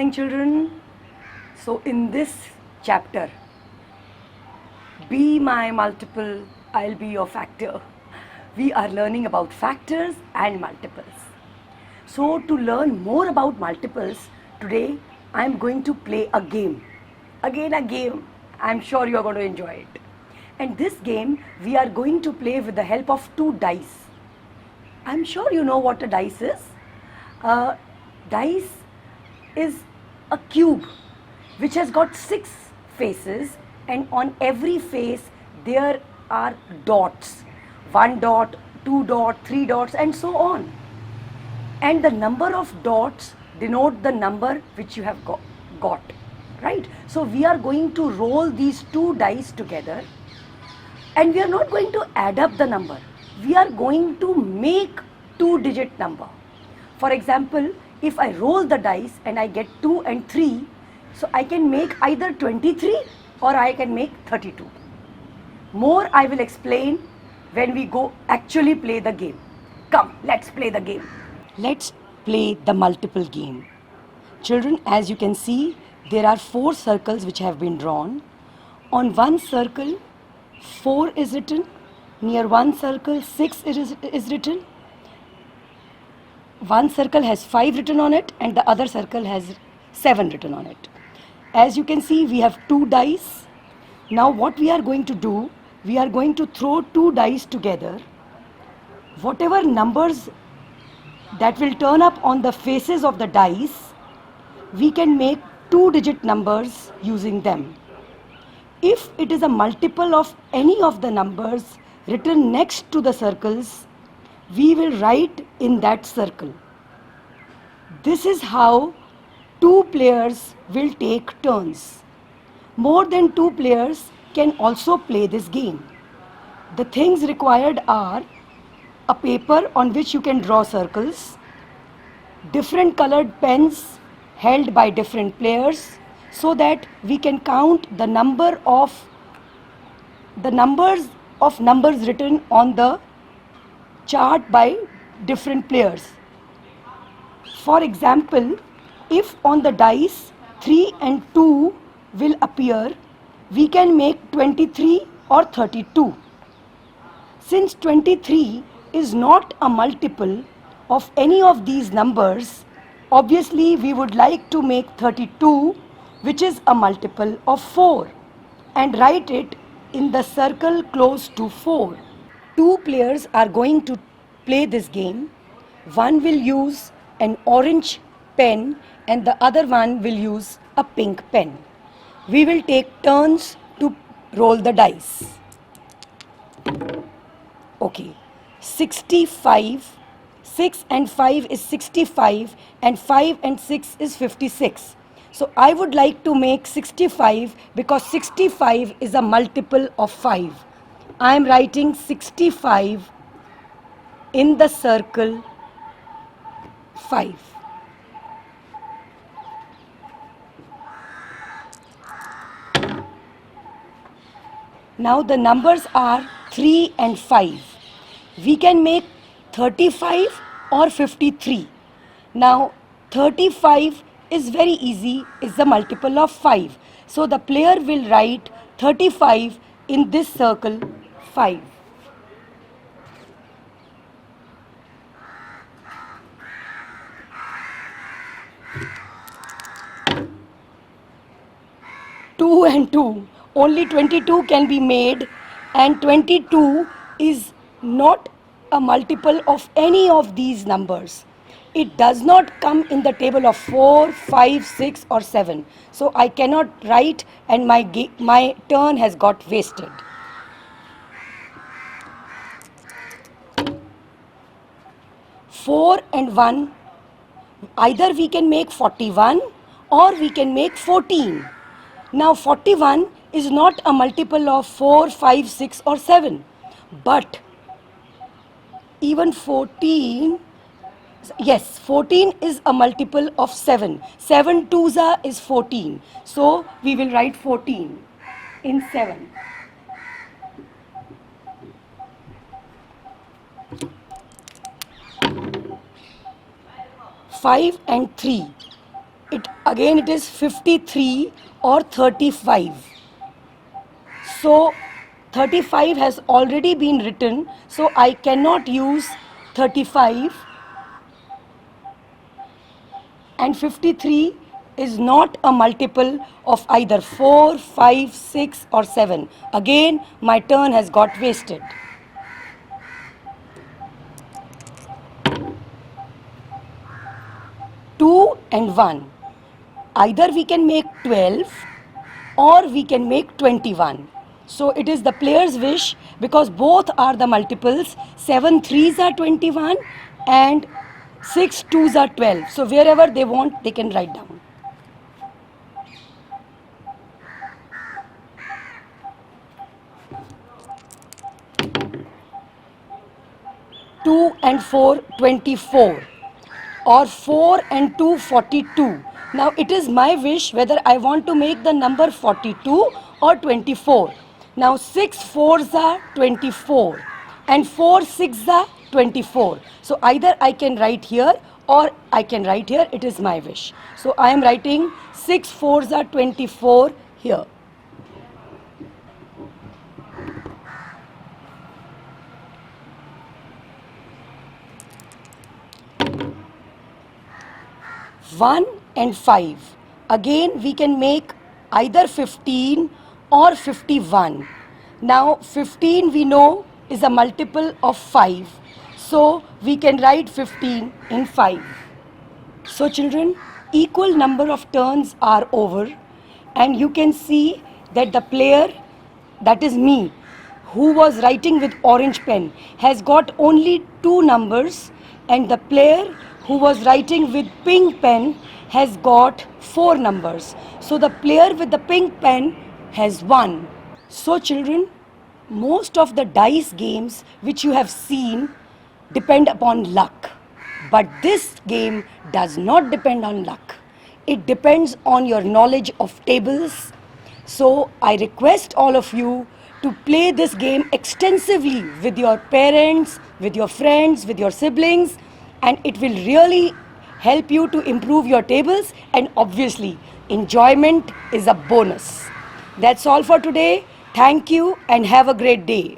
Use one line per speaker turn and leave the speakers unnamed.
morning, children. So in this chapter, be my multiple, I'll be your factor. We are learning about factors and multiples. So to learn more about multiples, today I'm going to play a game. Again a game. I'm sure you're going to enjoy it. And this game we are going to play with the help of two dice. I'm sure you know what a dice is. Dice is a cube which has got 6 faces, and on every face there are dots. 1 dot, 2 dot, 3 dots and so on. And the number of dots denote the number which you have got, right? So we are going to roll these two dice together, and we are not going to add up the number. We are going to make 2-digit number. For example, if I roll the dice and I get 2 and 3, so I can make either 23 or I can make 32. More I will explain when we go actually play the game. Come, let's play the game. Let's play the multiple game. Children, as you can see, there are 4 circles which have been drawn. On one circle, 4 is written. Near one circle, 6 is written. One circle has 5 written on it and the other circle has 7 written on it. As you can see, we have 2 dice. Now what we are going to do, we are going to throw 2 dice together. Whatever numbers that will turn up on the faces of the dice, we can make 2-digit numbers using them. If it is a multiple of any of the numbers written next to the circles, we will write in that circle. This is how 2 players will take turns. More than 2 players can also play this game. The things required are a paper on which you can draw circles, different colored pens held by different players, so that we can count the numbers of numbers written on the chart by different players. For example, if on the dice 3 and 2 will appear, we can make 23 or 32. Since 23 is not a multiple of any of these numbers, obviously we would like to make 32, which is a multiple of 4, and write it in the circle close to 4. 2 players are going to play this game. One will use an orange pen and the other one will use a pink pen. We will take turns to roll the dice. Okay, 65, 6 and 5 is 65 and 5 and 6 is 56. So I would like to make 65 because 65 is a multiple of 5. I am writing 65 in the circle 5. Now the numbers are 3 and 5. We can make 35 or 53. Now 35 is very easy, is the multiple of 5. So the player will write 35 in this circle 5. Two and 2. Only 22 can be made, and 22 is not a multiple of any of these numbers. It does not come in the table of 4, 5, 6 or 7. So I cannot write, and my turn has got wasted. Four and 1, either we can make 41 or we can make 14. Now 41 is not a multiple of 4, 5, 6 or 7. But even 14, yes, 14 is a multiple of 7. 7 twos is 14. So we will write 14 in 7. 5 and 3. it is 53 or 35. So 35 has already been written, so I cannot use 35, and 53 is not a multiple of either 4, 5, 6 or 7. Again, my turn has got wasted. Two and 1. Either we can make 12 or we can make 21. So it is the player's wish, because both are the multiples. 7 threes are 21 and 6 twos are 12. So wherever they want, they can write down. 2 and 4, 24, or 4 and 2, 42. Now it is my wish whether I want to make the number 42 or 24. Now 6 fours are 24 and 4 6s are 24. So either I can write here or I can write here. It is my wish. So I am writing 6 fours are 24 here. One and 5. Again we can make either 15 or 51. Now 15 we know is a multiple of 5. So we can write 15 in 5. So children, equal number of turns are over, and you can see that the player, that is me, who was writing with orange pen, has got only 2 numbers, and the player who was writing with pink pen has got 4 numbers. So the player with the pink pen has won. So children, most of the dice games which you have seen depend upon luck. But this game does not depend on luck. It depends on your knowledge of tables. So I request all of you to play this game extensively with your parents, with your friends, with your siblings, and it will really help you to improve your tables, and obviously enjoyment is a bonus. That's all for today. Thank you and have a great day.